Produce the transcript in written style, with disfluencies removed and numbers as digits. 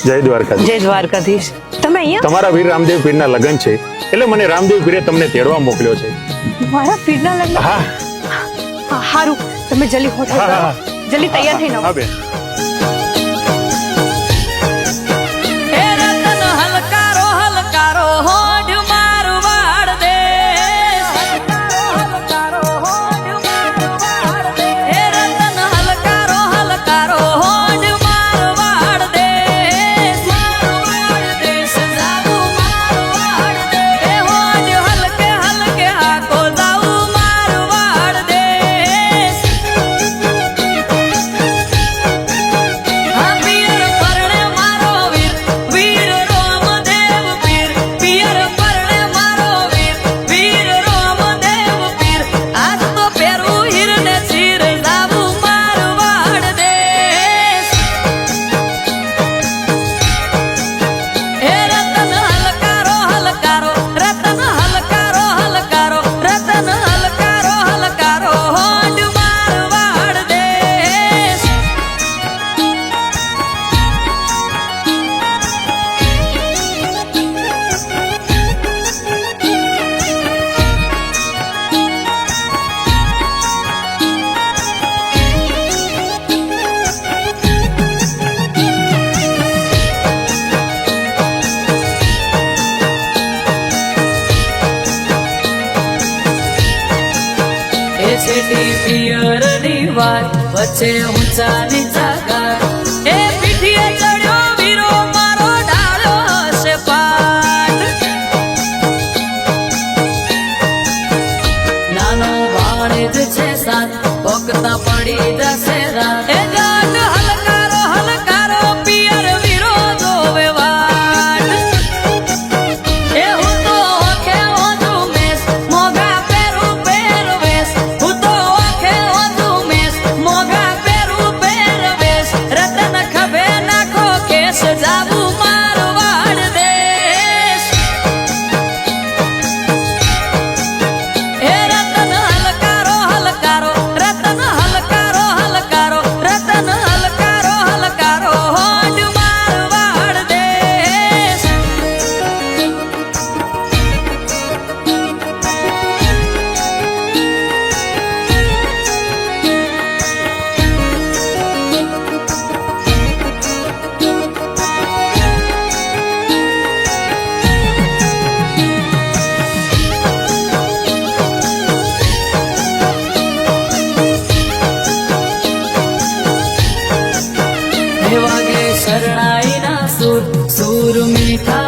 જય દ્વારકાધીશ. જય દ્વારકાધીશ. તમે અહીંયા તમારા વીર રામદેવ પીરના લગ્ન છે એટલે મને રામદેવ પીરે તમને તેડવા મોકલ્યો છે. મારા પીરના લગ્ન? હા. હારું, તમે જલ્દી હોટલ હા, કરો. હા. જલ્દી તૈયાર થઈને આવો. હા બેન. વચ્ચે ઊંચા નીચા ગાર એ પીઠીએ ચડ્યો વીરો મારો ડાળ્યો હશે પાટ નાનો ભાણેજ છે સાત પોકતા પડી જશે રાત એ જાટ હલકારો હલકારો પિયર વીરો જોવે વાટ એ હું તો ઓખે ઓધું મેસ મોગા પેરું પહેરવેશ હું તો ઓખે ઓધું મેસ મોગા પેરું પહેરવેશ રતન ખભે નાખો કેસ જાવું મારવાડ દેશ એ રતન હલકારો હલકારો રતન હલકારો હલકારો રતન હલકારો હલકારો હોજ મારવાડ દેશ વાગે શરણાઈ ના સુર સુર મીઠા